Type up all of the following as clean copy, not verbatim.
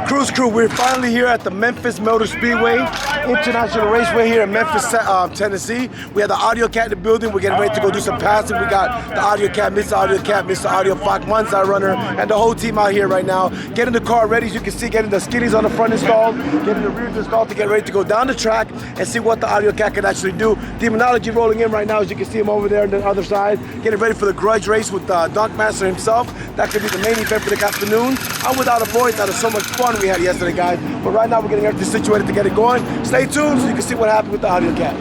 Cruise Crew, we're finally here at the Memphis Motor Speedway, International Raceway here in Memphis, Tennessee. We have the Audiocat in the building. We're getting ready to go do some passing. We got the Audiocat, Mr. Audio, Fox Monza runner, and the whole team out here right now. Getting the car ready, as you can see, getting the skiddies on the front installed, getting the rears installed to get ready to go down the track and see what the Audiocat can actually do. Demonology rolling in right now, as you can see him over there on the other side, getting ready for the grudge race with Dunkmaster himself. That could be the main event for the afternoon. I'm without a voice. That was so much fun we had yesterday, guys. But right now we're getting everything situated to get it going. Stay tuned so you can see what happened with the Audiocat.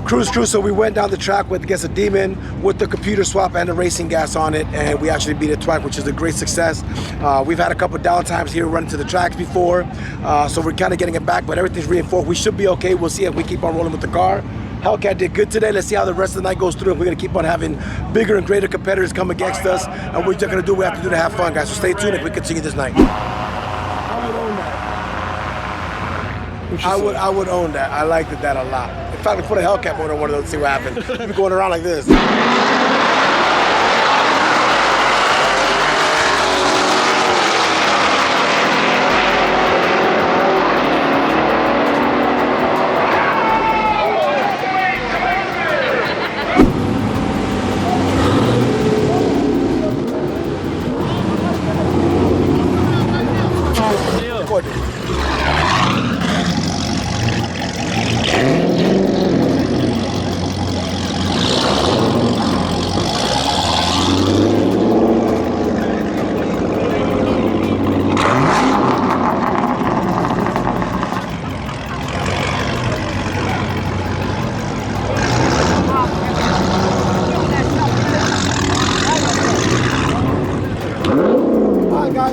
Cruise Crew, so we went down the track with against a demon with the computer swap and the racing gas on it, and we actually beat it twice, which is a great success. We've had a couple down times here running to the tracks before, so we're kind of getting it back, but everything's reinforced. We should be okay. We'll see if we keep on rolling with the car. Hellcat did good today. Let's see how the rest of the night goes through. We're going to keep on having bigger and greater competitors come against us, and we're just going to do what we have to do to have fun, guys. So stay tuned if we continue this night. I would own that. I would own that. I liked that a lot. In fact, we put a Hellcat motor on one of those to see what happens. We're going around like this.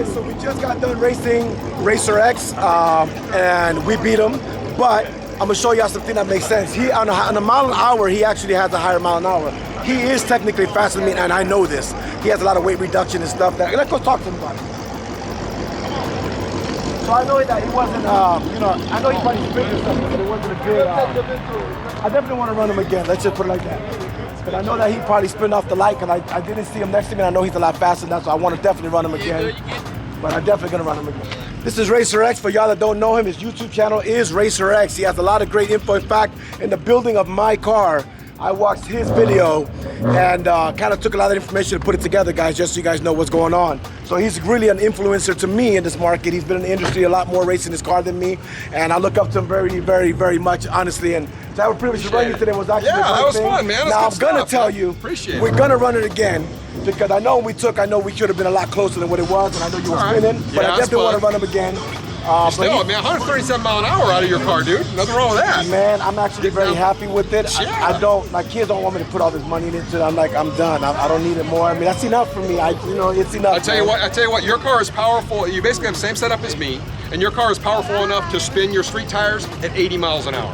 So we just got done racing Racer X, and we beat him, but I'm gonna show y'all something that makes sense. He on a mile an hour, he actually has a higher mile an hour. He is technically faster than me, and I know this. He has a lot of weight reduction and stuff. Let's go talk to him about it. So I know that he wasn't, I know he probably sprinted and stuff, but it wasn't a good, I definitely want to run him again. Let's just put it like that. But I know that he probably spun off the light, because I didn't see him next to me, and I know he's a lot faster than that, so I want to definitely run him again. But I'm definitely going to run him again. This is Racer X. For y'all that don't know him, his YouTube channel is Racer X. He has a lot of great info. In fact, in the building of my car, I watched his video and kind of took a lot of information to put it together, guys, just so you guys know what's going on. So he's really an influencer to me in this market. He's been in the industry a lot more racing his car than me, and I look up to him very, very, very much, honestly. And to have a privilege to run you today was actually a great that was thing. fun, man. Now I'm gonna tell you, we're gonna run it again, because I know we should have been a lot closer than what it was, and I know you were spinning, but I definitely want to run him again. Still, man, 137 mile an hour out of your car, dude. Nothing wrong with that. Man, I'm actually very happy with it. Yeah. My kids don't want me to put all this money into it. I'm like, I'm done. I don't need it more. I mean, that's enough for me. It's enough. I tell you what, your car is powerful. You basically have the same setup as me, and your car is powerful enough to spin your street tires at 80 miles an hour.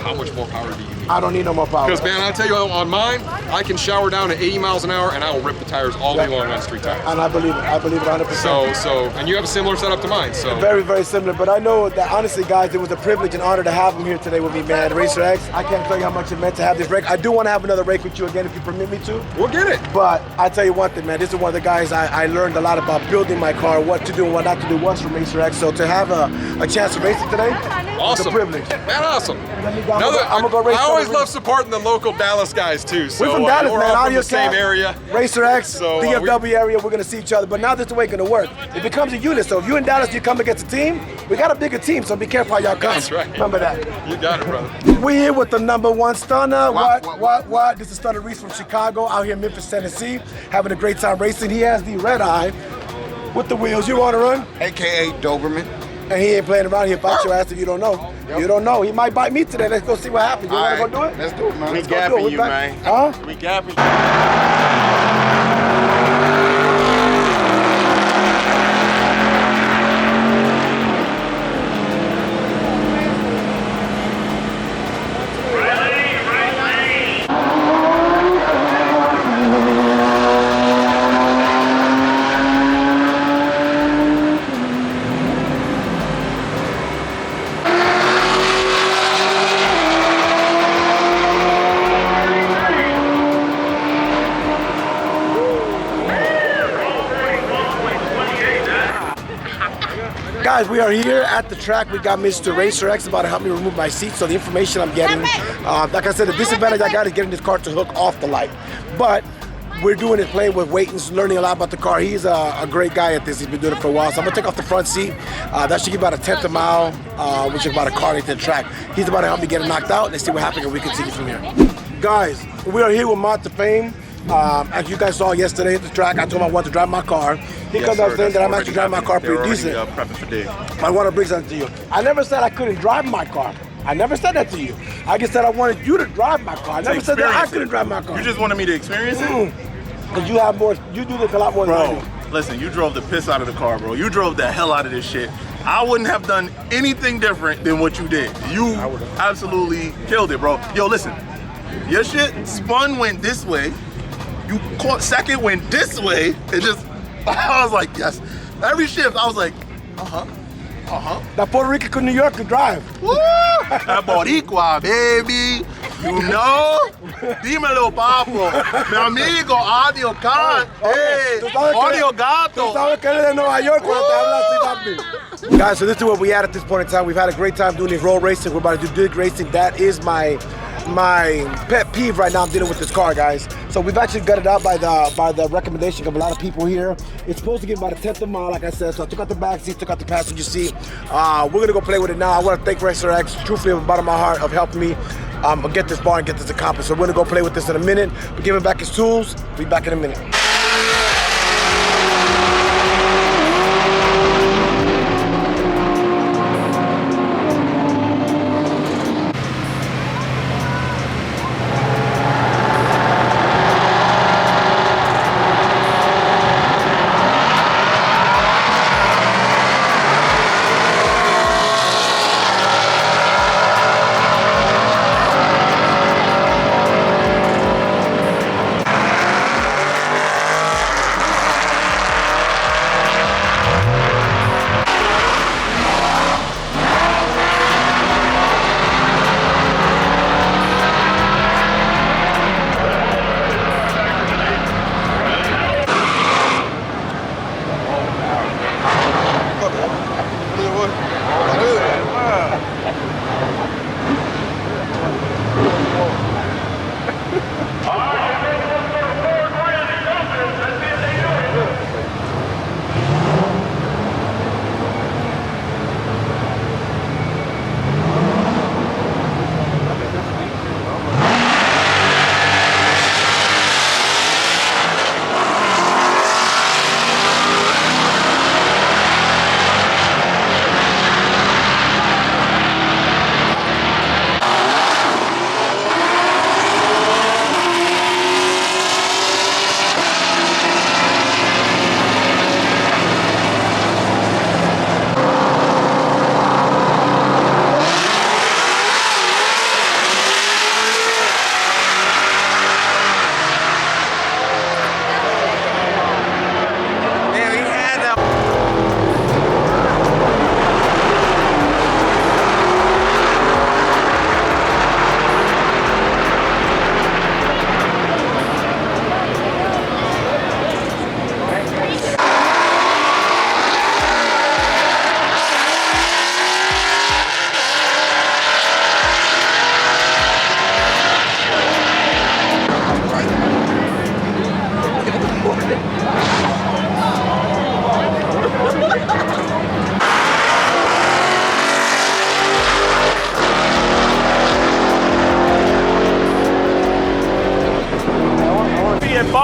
How much more power do you need? I don't need no more power. Because, man, I'll tell you, on mine, I can shower down at 80 miles an hour and I will rip the tires all day long on street tires. And I believe it. I believe it 100%. And you have a similar setup to mine, so. Very, very similar. But I know that, honestly, guys, it was a privilege and honor to have him here today with me, man. Racer X, I can't tell you how much it meant to have this rake. I do want to have another rake with you again if you permit me to. We'll get it. But I tell you one thing, man, this is one of the guys I learned a lot about building my car, what to do and what not to do once from Racer X. So to have a chance to race it today, awesome. It's a privilege. Man, awesome. I always love supporting the local Dallas guys too. So we're from Dallas, we're man. all from the Audiocat, same area. Racer X, so, DFW area, we're gonna see each other. But now this is the way it's gonna work. It becomes a unit. So if you in Dallas, you come against a team, we got a bigger team, so be careful how y'all come. That's right. Remember that. You got it, brother. We here with the #1 stunner. What? This is Stunner Reese from Chicago, out here in Memphis, Tennessee, having a great time racing. He has the red eye with the wheels. You want to run? AKA Doberman. And he ain't playing around. He'll bite your ass if you don't know. Yep. You don't know. He might bite me today. Let's go see what happens. You want to go do it? Let's do it, man. We gapping you, man. Huh? We gapping you. Guys, we are here at the track. We got Mr. Racer X about to help me remove my seat. So the information I'm getting, like I said, the disadvantage I got is getting this car to hook off the light. But we're doing it, playing with weight and learning a lot about the car. He's a great guy at this. He's been doing it for a while. So I'm gonna take off the front seat. That should give about a 1/10 of a mile, which is about a car into the track. He's about to help me get it knocked out. Let's see what happens and we continue from here. Guys, we are here with Mod2Fam. As you guys saw yesterday at the track, I told him I wanted to drive my car. He comes out saying that I'm actually driving my car pretty decent. I want to bring something to you. I never said I couldn't drive my car. I never said that to you. I just said I wanted you to drive my car. I never said that I couldn't drive my car. You just wanted me to experience it? Because you have more, you do this a lot more than I do. Bro, listen, you drove the piss out of the car, bro. You drove the hell out of this shit. I wouldn't have done anything different than what you did. You absolutely killed it, bro. Yo, listen, your shit spun, went this way. You caught second, went this way. It just, I was like, yes. Every shift, I was like, That Puerto Rican to New York could drive. Woo! That Boricua, baby. You know? Dímelo, papo. Mi amigo, Audiocat. Hey, Audiogato. Guys, so this is where we at this point in time. We've had a great time doing this road racing. We're about to do dig racing. That is my pet peeve right now. I'm dealing with this car, guys. So we've actually got it out by the recommendation of a lot of people here. It's supposed to give about a 1/10 of a mile, like I said. So I took out the back seat, took out the passenger seat. We're gonna go play with it now. I want to thank Racer X, truthfully, from the bottom of my heart, of helping me get this bar and get this accomplished. So we're gonna go play with this in a minute. We're giving back his tools. We'll be back in a minute.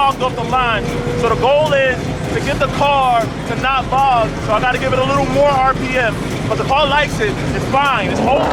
bogged off the line. So the goal is to get the car to not bog. So I got to give it a little more RPM. But the car likes it. It's fine. It's holding.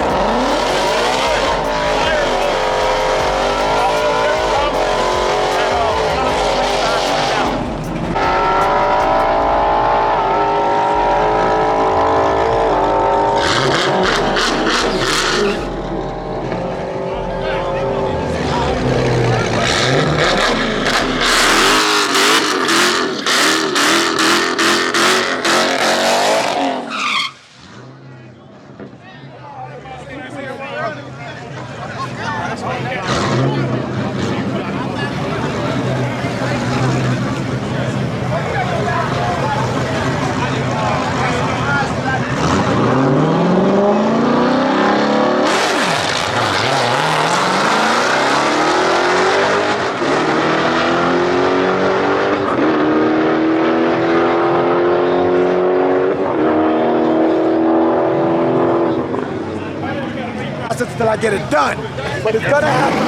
Until I get it done. But it's gonna happen.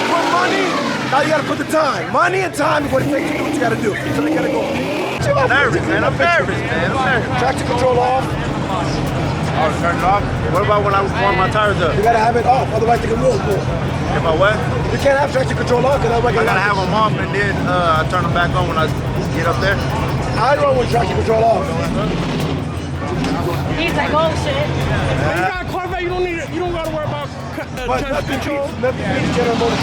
Put money. Now you gotta put the time. Money and time is what it takes to do what you gotta do. So they gotta go. I'm nervous, man. I'm nervous. Traction control off. Oh, turn it off? What about when I warm my tires up? You gotta have it off, otherwise they can roll more. If I what? You can't have traction control on because otherwise I gotta have them off and then I turn them back on when I get up there. I run with traction control off. He's like, oh shit. When you got a Corvette, you don't gotta worry about traction control. Memphis General Motors.